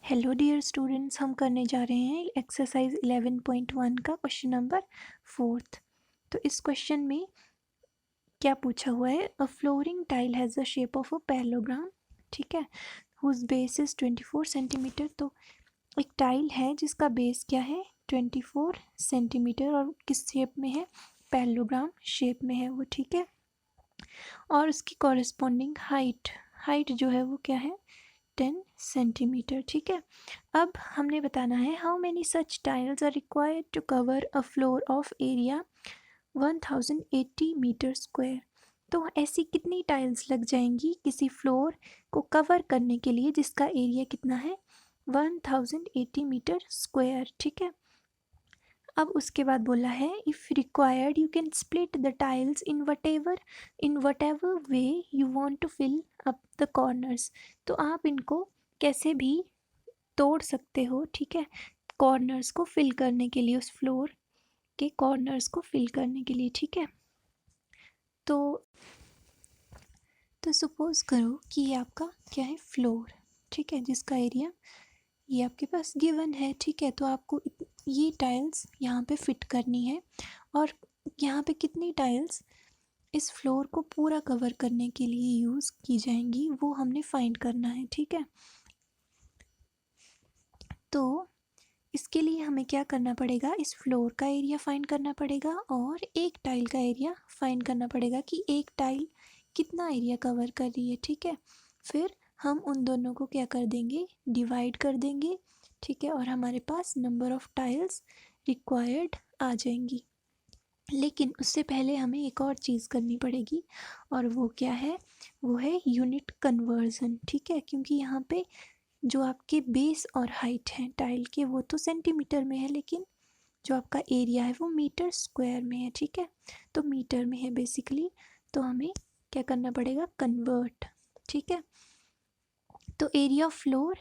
Hello dear students, हम करने जा रहे हैं एक्सरसाइज 11.1 का क्वेश्चन नंबर 4। तो इस क्वेश्चन में क्या पूछा हुआ है, a flooring tile has the shape of a parallelogram, ठीक है, हुज बेस इज 24 सेंटीमीटर। तो एक टाइल है जिसका बेस क्या है 24 सेंटीमीटर और किस शेप में है, पैरेललोग्राम शेप में है वो, ठीक है। और उसकी कॉरेस्पॉन्डिंग हाइट जो है वो क्या है 10 सेंटीमीटर, ठीक है। अब हमने बताना है how many such tiles are required to cover a floor of area 1080 metre square. तो ऐसी कितनी टाइल्स लग जाएंगी किसी फ्लोर को कवर करने के लिए जिसका एरिया कितना है 1080 मीटर स्क्वायर, ठीक है। अब उसके बाद बोला है if required you can split the tiles in whatever way you want to fill up the corners. तो आप इनको कैसे भी तोड़ सकते हो, ठीक है, कॉर्नर्स को फिल करने के लिए, उस फ्लोर के कॉर्नर्स को फिल करने के लिए, ठीक है। तो सपोज करो कि ये आपका क्या है फ्लोर, ठीक है, जिसका एरिया ये आपके पास गिवन है, ठीक है। तो आपको ये टाइल्स यहाँ पे फिट करनी है और यहाँ पे कितनी टाइल्स इस फ्लोर को पूरा कवर करने के लिए यूज़ की जाएंगी वो हमने फाइंड करना है, ठीक है। तो इसके लिए हमें क्या करना पड़ेगा, इस फ्लोर का एरिया फाइंड करना पड़ेगा और एक टाइल का एरिया फाइंड करना पड़ेगा कि एक टाइल कितना एरिया कवर कर रही है, ठीक है। फिर हम उन दोनों को क्या कर देंगे, डिवाइड कर देंगे, ठीक है, और हमारे पास नंबर ऑफ टाइल्स रिक्वायर्ड आ जाएंगी। लेकिन उससे पहले हमें एक और चीज़ करनी पड़ेगी और वो क्या है, वो है यूनिट कन्वर्जन, ठीक है। क्योंकि यहाँ पे जो आपके बेस और हाइट है टाइल के वो तो सेंटीमीटर में है, लेकिन जो आपका एरिया है वो मीटर स्क्वायर में है, ठीक है। तो मीटर में है बेसिकली, तो हमें क्या करना पड़ेगा, कन्वर्ट, ठीक है। तो एरिया ऑफ फ्लोर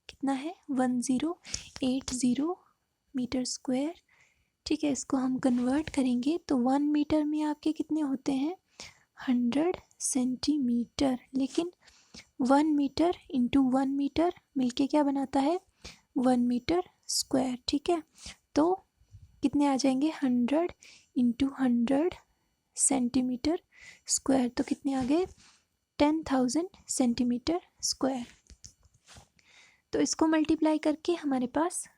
कितना है 1080 मीटर स्क्वायर, ठीक है। इसको हम कन्वर्ट करेंगे तो 1 मीटर में आपके कितने होते हैं 100 सेंटीमीटर, लेकिन 1 मीटर इंटू 1 मीटर मिलके क्या बनाता है 1 मीटर स्क्वायर, ठीक है। तो कितने आ जाएंगे 100 इंटू 100 सेंटीमीटर स्क्वायर, तो कितने आ गए 10,000 सेंटीमीटर स्क्वायर। तो इसको मल्टीप्लाई करके हमारे पास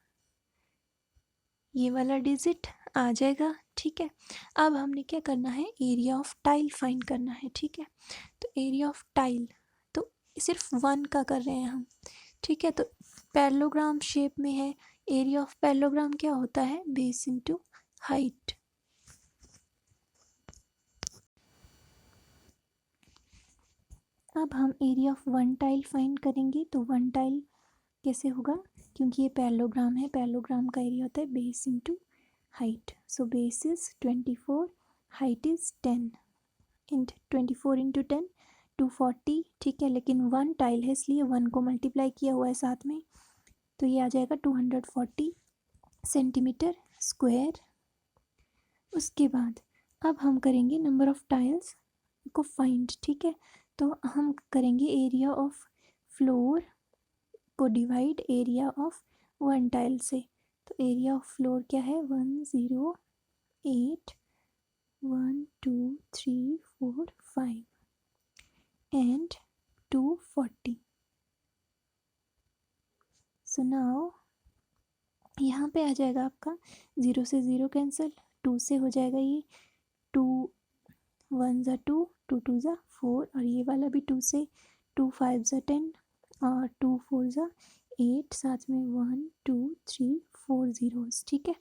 ये वाला डिजिट आ जाएगा, ठीक है। अब हमने क्या करना है, एरिया ऑफ टाइल फाइंड करना है, ठीक है। तो एरिया ऑफ टाइल तो सिर्फ 1 का कर रहे हैं हम, ठीक है। तो पैरेललोग्राम शेप में है, एरिया ऑफ पैरेललोग्राम क्या होता है बेस इनटू हाइट। अब हम एरिया ऑफ 1 टाइल फाइंड करेंगे। तो 1 टाइल कैसे होगा, क्योंकि ये पैरेललोग्राम है, पैरेललोग्राम का एरिया होता है base into height. So base is 24, height is 10 int 24 into 10 240, ठीक है। लेकिन 1 टाइल है इसलिए 1 को मल्टीप्लाई किया हुआ है साथ में, तो ये आ जाएगा 240 सेंटीमीटर स्क्वायर। उसके बाद अब हम करेंगे नंबर ऑफ टाइल्स को फाइंड, ठीक है। तो हम करेंगे एरिया ऑफ फ्लोर को डिवाइड एरिया ऑफ 1 टाइल से। तो एरिया ऑफ फ्लोर क्या है 108 1 2 3 4 5 एंड 240। सो नाउ यहाँ पे आ जाएगा आपका 0 से 0 कैंसिल, 2 से हो जाएगा ये 2 1 ज़ा 2 2 2 ज़ा 4 और ये वाला भी 2 से 2 5 ज़ा 10 और 2 4 ज़ा 8, साथ में 1 2 3 4 ज़ीरोज़, ठीक है।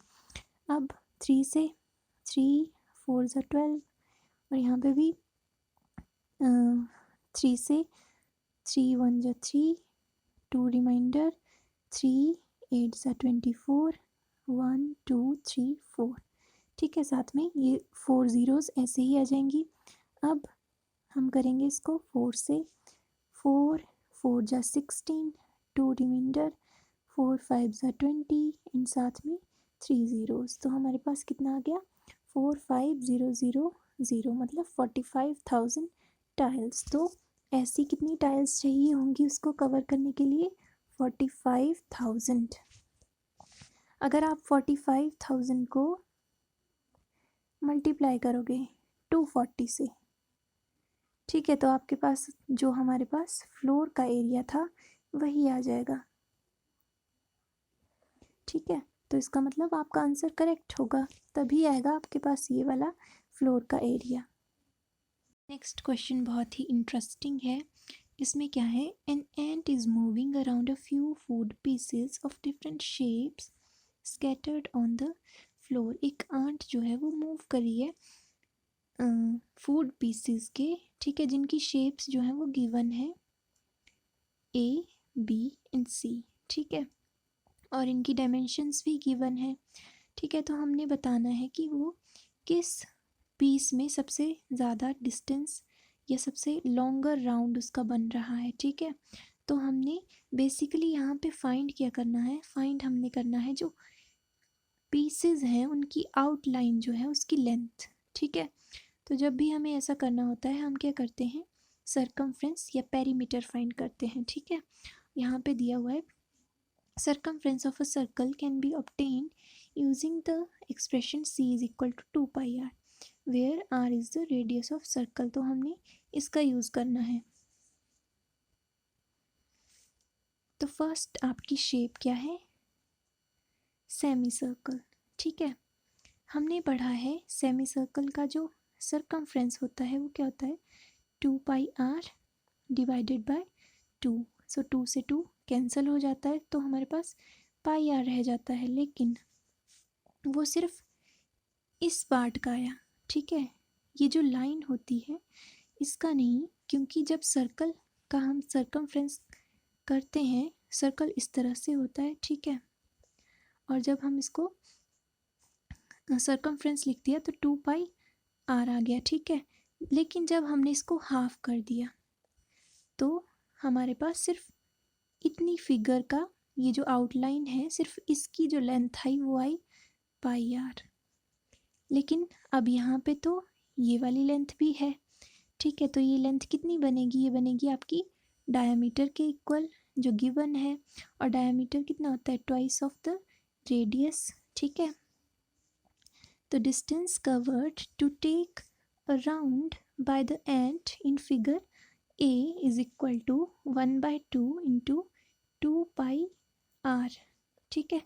अब 3 से 3 4 ज़ा 12 और यहाँ पे भी 3 से 3 1 ज़ा 3 2 रिमाइंडर 3 8 ज़ा 24 1 2 3 4, ठीक है। साथ में ये 4 ज़ीरोज़ ऐसे ही आ जाएंगी। अब हम करेंगे इसको 4 से 4 4 ज़ा 16 2 रिमाइंडर 4 5 ज़ा 20 एंड साथ में 3 ज़ीरोज़। तो हमारे पास कितना आ गया 45000, मतलब 45,000 टाइल्स। तो ऐसी कितनी टाइल्स चाहिए होंगी उसको कवर करने के लिए 45,000। अगर आप 45,000 को मल्टीप्लाई करोगे 240 से, ठीक है, तो आपके पास जो हमारे पास फ्लोर का एरिया था वही आ जाएगा। ठीक है, तो इसका मतलब आपका आंसर करेक्ट होगा, तभी आएगा आपके पास ये वाला फ्लोर का एरिया। नेक्स्ट क्वेश्चन बहुत ही इंटरेस्टिंग है। इसमें क्या है, an ant is moving around a few food pieces of different shapes scattered on the floor. एक आंट जो है वो मूव कर रही है फूड पीसेस के, ठीक है, जिनकी शेप्स जो हैं वो गिवन है ए, बी एंड सी, ठीक है, और इनकी डायमेंशंस भी गिवन है। ठीक है, तो हमने बताना है कि वो किस पीस में सबसे ज़्यादा डिस्टेंस या सबसे लॉन्गर राउंड उसका बन रहा है। ठीक है, तो हमने बेसिकली यहाँ पे फाइंड क्या करना है, फाइंड हमने करना है जो पीसेस हैं उनकी आउटलाइन जो है उसकी लेंथ। ठीक है, तो जब भी हमें ऐसा करना होता है हम क्या करते हैं, सरकमफ्रेंस या पेरीमीटर फाइंड करते हैं। ठीक है, यहाँ पे दिया हुआ है circumference of a circle can be obtained using the expression c is equal to 2 pi r where r is the radius of circle। तो हमने इसका यूज़ करना है। तो फर्स्ट आपकी शेप क्या है, सेमी सर्कल। ठीक है, हमने पढ़ा है सेमी सर्कल का जो सरकमफ्रेंस होता है वो क्या होता है, 2 पाई आर डिवाइडेड बाय 2। सो 2 से 2 कैंसिल हो जाता है तो हमारे पास पाई आर रह जाता है, लेकिन वो सिर्फ इस पार्ट का आया। ठीक है, ये जो लाइन होती है इसका नहीं, क्योंकि जब सर्कल का हम सरकमफ्रेंस करते हैं सर्कल इस तरह से होता है। ठीक है, और जब हम इसको सरकमफ्रेंस लिख दिया तो 2 पाई आर आ गया। ठीक है, लेकिन जब हमने इसको हाफ कर दिया तो हमारे पास सिर्फ इतनी फिगर का ये जो आउटलाइन है सिर्फ इसकी जो लेंथ आई वो आई पाई आर। लेकिन अब यहाँ पे तो ये वाली लेंथ भी है। ठीक है, तो ये लेंथ कितनी बनेगी, ये बनेगी आपकी डायमीटर के इक्वल जो गिवन है, और डायमीटर कितना होता है, ट्वाइस ऑफ द रेडियस। ठीक है, तो distance covered to take a round by the ant in figure A is equal to 1/2 into 2 pi R. ठीक है,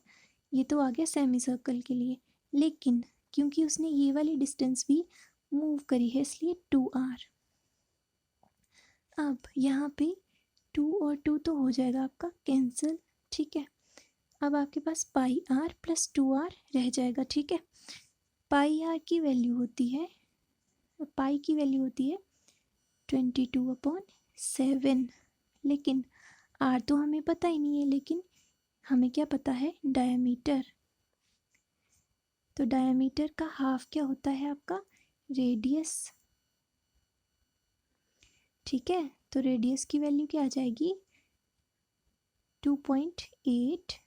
ये तो आ गया सेमी सर्कल के लिए, लेकिन क्योंकि उसने ये वाली डिस्टेंस भी मूव करी है इसलिए 2r। अब यहाँ पे 2 और 2 तो हो जाएगा आपका कैंसिल। ठीक है, अब आपके पास पाई आर प्लस 2r रह जाएगा। ठीक है, पाई आर की वैल्यू होती है, पाई की वैल्यू होती है 22/7, लेकिन आर तो हमें पता ही नहीं है, लेकिन हमें क्या पता है, डायमीटर। तो डायमीटर का हाफ क्या होता है आपका, रेडियस। ठीक है, तो रेडियस की वैल्यू क्या आ जाएगी, 2.8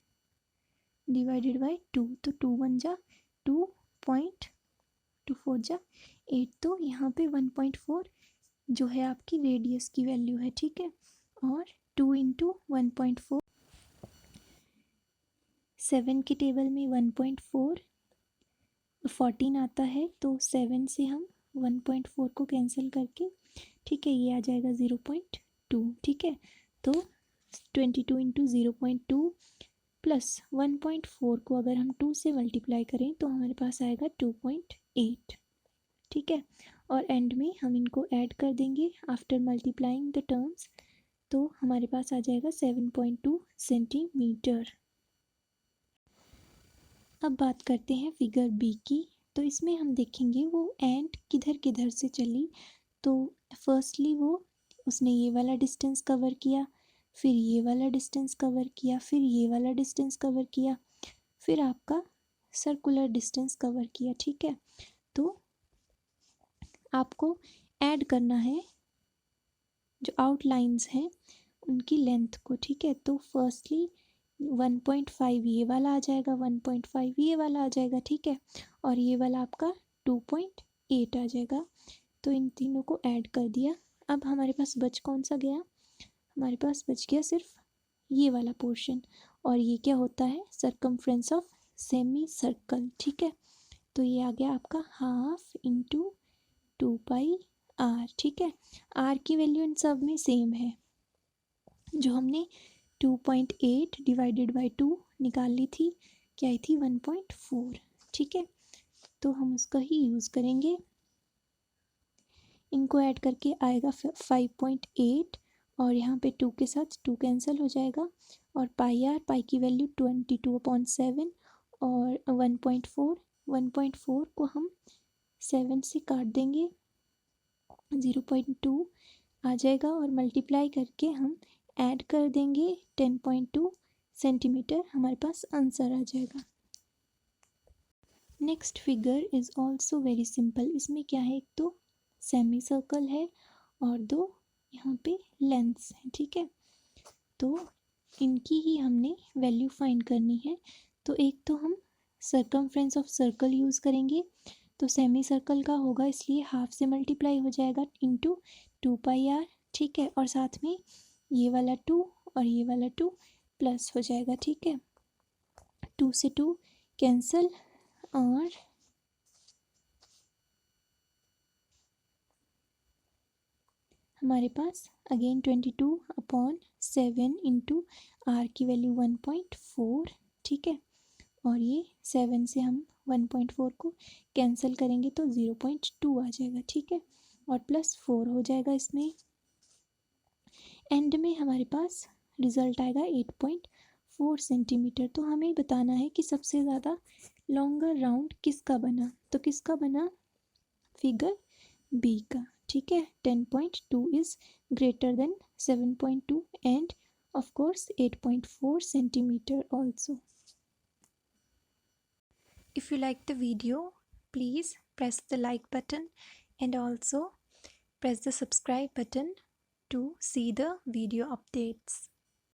डिवाइडेड बाई 2, तो 2 1 जा 2 पॉइंट 2 4 जा 8, तो यहाँ पे 1.4 जो है आपकी रेडियस की वैल्यू है। ठीक है, और 2 इंटू 1.4, 7 के टेबल में 1.4 14 आता है, तो 7 से हम 1.4 को कैंसिल करके, ठीक है, ये आ जाएगा 0.2। ठीक है, तो 22 इंटू 0.2 प्लस 1.4 को अगर हम 2 से मल्टीप्लाई करें तो हमारे पास आएगा 2.8। ठीक है, और एंड में हम इनको ऐड कर देंगे आफ्टर मल्टीप्लाइंग द टर्म्स, तो हमारे पास आ जाएगा 7.2 सेंटीमीटर। अब बात करते हैं फिगर बी की। तो इसमें हम देखेंगे वो एंट किधर किधर से चली। तो फर्स्टली वो उसने ये वाला डिस्टेंस कवर किया, फिर ये वाला डिस्टेंस कवर किया, फिर ये वाला डिस्टेंस कवर किया, फिर आपका सर्कुलर डिस्टेंस कवर किया। ठीक है, तो आपको ऐड करना है जो आउटलाइंस हैं उनकी लेंथ को। ठीक है, तो फर्स्टली 1.5 ये वाला आ जाएगा, 1.5 ये वाला आ जाएगा। ठीक है, और ये वाला आपका 2.8 आ जाएगा। तो इन तीनों को ऐड कर दिया। अब हमारे पास बच कौन सा गया, हमारे पास बच गया सिर्फ ये वाला पोर्शन, और ये क्या होता है, सरकमफ्रेंस ऑफ सेमी सर्कल, ठीक है। तो ये आ गया आपका हाफ इंटू 2πr, ठीक है। आर की वैल्यू इन सब में सेम है, जो हमने 2.8 डिवाइडेड बाई 2 निकाल ली थी, क्या आई थी 1.4, ठीक है। तो हम उसका ही यूज़ करेंगे, इनको ऐड करके आएगा 5.8, और यहाँ पे 2 के साथ 2 कैंसिल हो जाएगा, और पाई की वैल्यू 22/7, और 1.4 को हम 7 से काट देंगे, 0.2 आ जाएगा, और मल्टीप्लाई करके हम ऐड कर देंगे 10.2 सेंटीमीटर, हमारे पास आंसर आ जाएगा। Next figure is also very simple. इसमें क्या है, एक तो सेमी सर्कल है और दो यहाँ पे लेंथ्स हैं, ठीक है। तो इनकी ही हमने वैल्यू फाइंड करनी है। तो एक तो हम सरकमफ्रेंस ऑफ सर्कल यूज़ करेंगे, तो सेमी सर्कल का होगा इसलिए हाफ से मल्टीप्लाई हो जाएगा इंटू 2πr, ठीक है। और साथ में ये वाला 2 और ये वाला 2 प्लस हो जाएगा, ठीक है। 2 से 2 कैंसिल, और हमारे पास अगेन 22/7 इंटू आर की वैल्यू 1.4, ठीक है। और ये 7 से हम 1.4 को कैंसिल करेंगे तो 0.2 आ जाएगा, ठीक है। और प्लस 4 हो जाएगा इसमें, एंड में हमारे पास रिज़ल्ट आएगा 8.4 सेंटीमीटर। तो हमें बताना है कि सबसे ज़्यादा लॉन्गर राउंड किसका बना, तो किसका बना, फिगर बी का, ठीक है। 10.2 is greater than 7.2 end of course 8.4 centimetre also. If you like the video, please press the like button and also press the subscribe button to see the video updates.